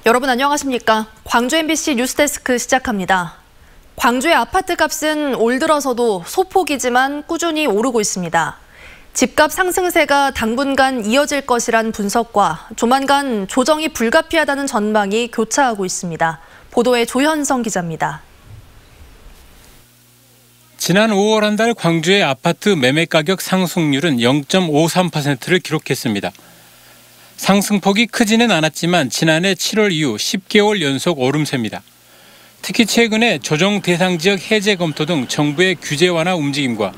여러분 안녕하십니까? 광주 MBC 뉴스데스크 시작합니다. 광주의 아파트 값은 올 들어서도 소폭이지만 꾸준히 오르고 있습니다. 집값 상승세가 당분간 이어질 것이란 분석과 조만간 조정이 불가피하다는 전망이 교차하고 있습니다. 보도에 조현성 기자입니다. 지난 5월 한 달 광주의 아파트 매매 가격 상승률은 0.53%를 기록했습니다. 상승폭이 크지는 않았지만 지난해 7월 이후 10개월 연속 오름세입니다. 특히 최근에 조정 대상 지역 해제 검토 등 정부의 규제 완화 움직임과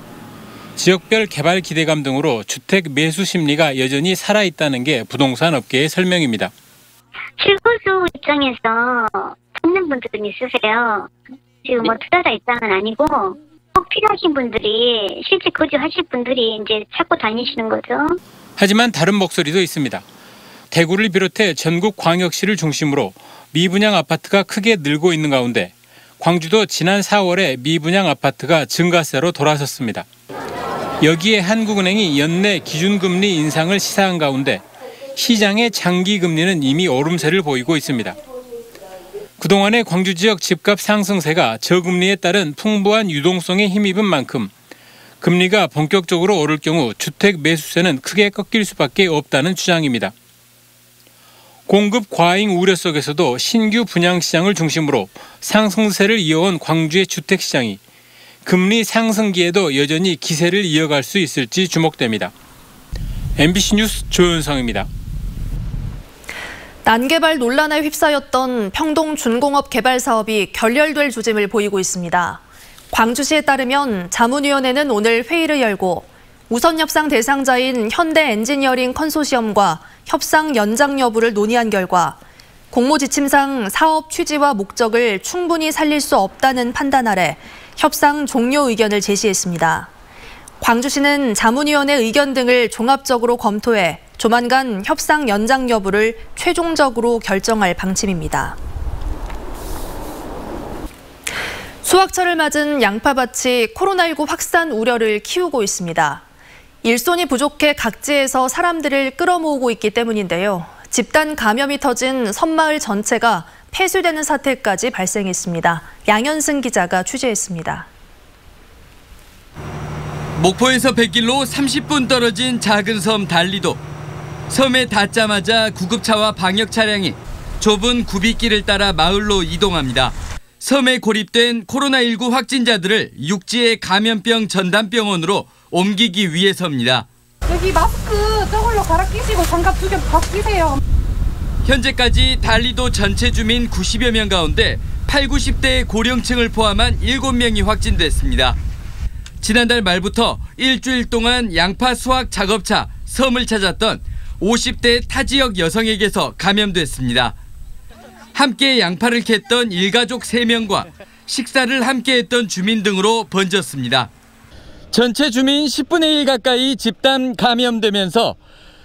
지역별 개발 기대감 등으로 주택 매수 심리가 여전히 살아있다는 게 부동산 업계의 설명입니다. 실거주 입장에서 찾는 분들은 있으세요. 지금 투자자 입장은 아니고 꼭 필요하신 분들이 실제 거주하실 분들이 이제 찾고 다니시는 거죠. 하지만 다른 목소리도 있습니다. 대구를 비롯해 전국 광역시를 중심으로 미분양 아파트가 크게 늘고 있는 가운데 광주도 지난 4월에 미분양 아파트가 증가세로 돌아섰습니다. 여기에 한국은행이 연내 기준금리 인상을 시사한 가운데 시장의 장기금리는 이미 오름세를 보이고 있습니다. 그동안의 광주 지역 집값 상승세가 저금리에 따른 풍부한 유동성에 힘입은 만큼 금리가 본격적으로 오를 경우 주택 매수세는 크게 꺾일 수밖에 없다는 주장입니다. 공급 과잉 우려 속에서도 신규 분양 시장을 중심으로 상승세를 이어온 광주의 주택시장이 금리 상승기에도 여전히 기세를 이어갈 수 있을지 주목됩니다. MBC 뉴스 조현성입니다. 난개발 논란에 휩싸였던 평동 준공업 개발 사업이 결렬될 조짐을 보이고 있습니다. 광주시에 따르면 자문위원회는 오늘 회의를 열고 우선 협상 대상자인 현대엔지니어링 컨소시엄과 협상 연장 여부를 논의한 결과 공모지침상 사업 취지와 목적을 충분히 살릴 수 없다는 판단 아래 협상 종료 의견을 제시했습니다. 광주시는 자문위원회 의견 등을 종합적으로 검토해 조만간 협상 연장 여부를 최종적으로 결정할 방침입니다. 수확철을 맞은 양파밭이 코로나19 확산 우려를 키우고 있습니다. 일손이 부족해 각지에서 사람들을 끌어모으고 있기 때문인데요. 집단 감염이 터진 섬마을 전체가 폐쇄되는 사태까지 발생했습니다. 양현승 기자가 취재했습니다. 목포에서 100길로 30분 떨어진 작은 섬 달리도. 섬에 닿자마자 구급차와 방역 차량이 좁은 굽이길을 따라 마을로 이동합니다. 섬에 고립된 코로나19 확진자들을 육지의 감염병 전담병원으로 옮기기 위해서입니다. 여기 마스크 저걸로 갈아 끼시고 장갑 2개 벗기세요. 현재까지 달리도 전체 주민 90여 명 가운데 8, 90대 고령층을 포함한 7명이 확진됐습니다. 지난달 말부터 일주일 동안 양파 수확 작업차 섬을 찾았던 50대 타지역 여성에게서 감염됐습니다. 함께 양파를 캤던 일가족 3명과 식사를 함께 했던 주민 등으로 번졌습니다. 전체 주민 10분의 1 가까이 집단 감염되면서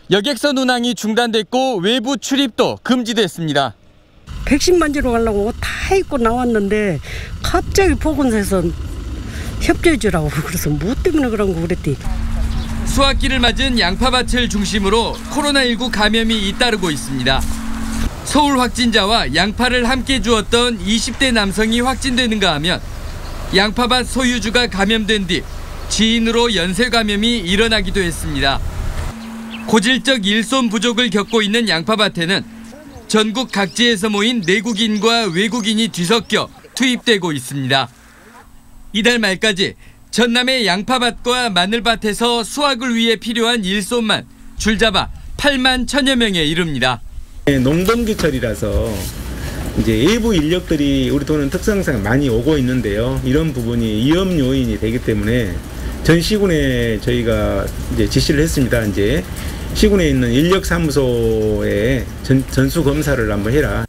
여객선 운항이 중단됐고 외부 출입도 금지됐습니다. 백신 맞으러 가려고 옷 다 입고 나왔는데 갑자기 보건소에서 협조해 주라고 그래서 뭐 때문에 그런 거 그랬더니. 수확기를 맞은 양파밭을 중심으로 코로나19 감염이 잇따르고 있습니다. 서울 확진자와 양파를 함께 주었던 20대 남성이 확진되는가 하면 양파밭 소유주가 감염된 뒤 지인으로 연쇄 감염이 일어나기도 했습니다. 고질적 일손 부족을 겪고 있는 양파밭에는 전국 각지에서 모인 내국인과 외국인이 뒤섞여 투입되고 있습니다. 이달 말까지 전남의 양파밭과 마늘밭에서 수확을 위해 필요한 일손만 줄잡아 8만 1천여 명에 이릅니다. 농번기철이라서 이제 외부 인력들이 우리 도는 특성상 많이 오고 있는데요. 이런 부분이 위험 요인이 되기 때문에 전 시군에 저희가 이제 지시를 했습니다. 이제 시군에 있는 인력사무소에 전수 검사를 한번 해라.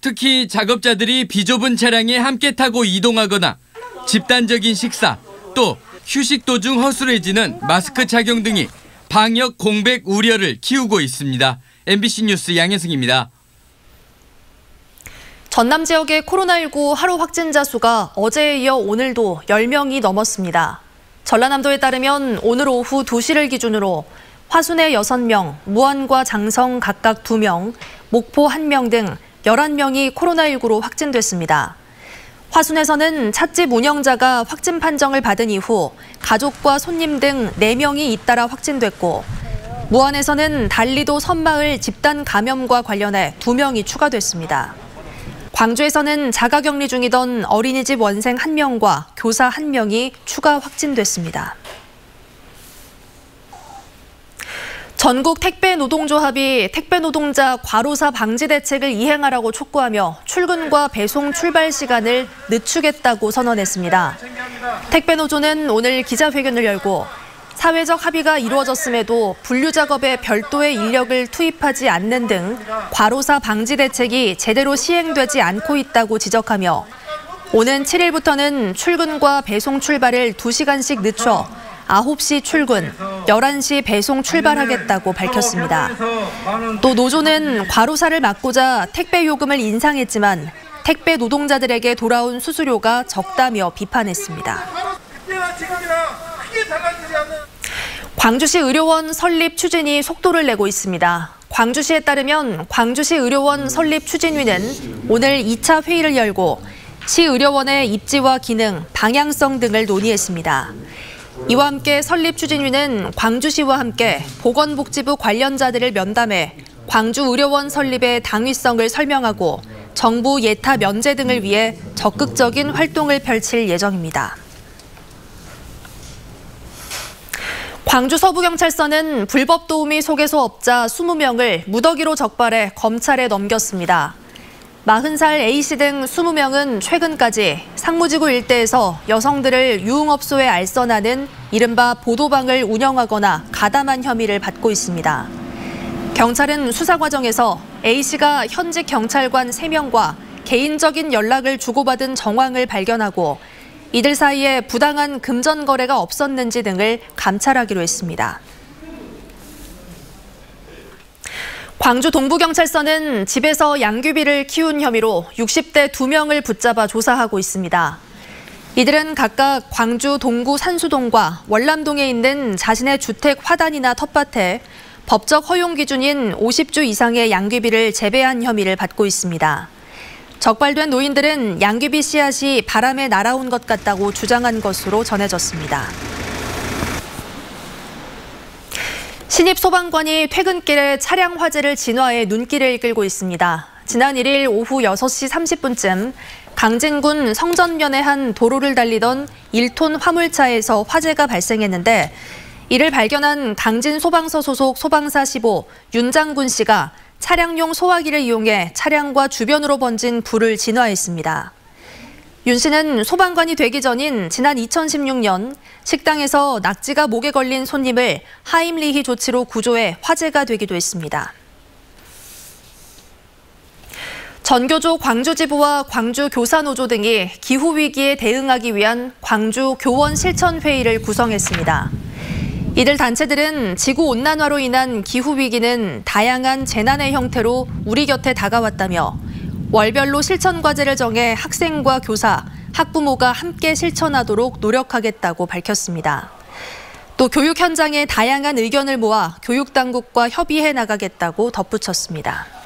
특히 작업자들이 비좁은 차량에 함께 타고 이동하거나 집단적인 식사, 또 휴식 도중 허술해지는 마스크 착용 등이 방역 공백 우려를 키우고 있습니다. MBC 뉴스 양혜승입니다. 전남 지역의 코로나19 하루 확진자 수가 어제에 이어 오늘도 10명이 넘었습니다. 전라남도에 따르면 오늘 오후 2시를 기준으로 화순에 6명, 무안과 장성 각각 2명, 목포 1명 등 11명이 코로나19로 확진됐습니다. 화순에서는 찻집 운영자가 확진 판정을 받은 이후 가족과 손님 등 4명이 잇따라 확진됐고, 무안에서는 달리도 섬마을 집단 감염과 관련해 2명이 추가됐습니다. 광주에서는 자가격리 중이던 어린이집 원생 1명과 교사 1명이 추가 확진됐습니다. 전국 택배노동조합이 택배노동자 과로사 방지 대책을 이행하라고 촉구하며 출근과 배송 출발 시간을 늦추겠다고 선언했습니다. 택배노조는 오늘 기자회견을 열고 사회적 합의가 이루어졌음에도 분류 작업에 별도의 인력을 투입하지 않는 등 과로사 방지 대책이 제대로 시행되지 않고 있다고 지적하며 오는 7일부터는 출근과 배송 출발을 2시간씩 늦춰 9시 출근, 11시 배송 출발하겠다고 밝혔습니다. 또 노조는 과로사를 막고자 택배 요금을 인상했지만 택배 노동자들에게 돌아온 수수료가 적다며 비판했습니다. 광주시 의료원 설립 추진이 속도를 내고 있습니다. 광주시에 따르면 광주시 의료원 설립 추진위는 오늘 2차 회의를 열고 시 의료원의 입지와 기능, 방향성 등을 논의했습니다. 이와 함께 설립 추진위는 광주시와 함께 보건복지부 관련자들을 면담해 광주 의료원 설립의 당위성을 설명하고 정부 예타 면제 등을 위해 적극적인 활동을 펼칠 예정입니다. 광주 서부경찰서는 불법 도우미 소개소업자 20명을 무더기로 적발해 검찰에 넘겼습니다. 40살 A씨 등 20명은 최근까지 상무지구 일대에서 여성들을 유흥업소에 알선하는 이른바 보도방을 운영하거나 가담한 혐의를 받고 있습니다. 경찰은 수사 과정에서 A씨가 현직 경찰관 3명과 개인적인 연락을 주고받은 정황을 발견하고 이들 사이에 부당한 금전 거래가 없었는지 등을 감찰하기로 했습니다. 광주 동부경찰서는 집에서 양귀비를 키운 혐의로 60대 2명을 붙잡아 조사하고 있습니다. 이들은 각각 광주 동구 산수동과 월남동에 있는 자신의 주택 화단이나 텃밭에 법적 허용 기준인 50주 이상의 양귀비를 재배한 혐의를 받고 있습니다. 적발된 노인들은 양귀비 씨앗이 바람에 날아온 것 같다고 주장한 것으로 전해졌습니다. 신입 소방관이 퇴근길에 차량 화재를 진화해 눈길을 끌고 있습니다. 지난 1일 오후 6시 30분쯤 강진군 성전면의 한 도로를 달리던 1톤 화물차에서 화재가 발생했는데 이를 발견한 강진소방서 소속 소방사 15 윤장군 씨가 차량용 소화기를 이용해 차량과 주변으로 번진 불을 진화했습니다. 윤 씨는 소방관이 되기 전인 지난 2016년 식당에서 낙지가 목에 걸린 손님을 하임리히 조치로 구조해 화재가 되기도 했습니다. 전교조 광주지부와 광주교사노조 등이 기후위기에 대응하기 위한 광주 교원 실천회의를 구성했습니다. 이들 단체들은 지구온난화로 인한 기후위기는 다양한 재난의 형태로 우리 곁에 다가왔다며 월별로 실천 과제를 정해 학생과 교사, 학부모가 함께 실천하도록 노력하겠다고 밝혔습니다. 또 교육 현장의 다양한 의견을 모아 교육당국과 협의해 나가겠다고 덧붙였습니다.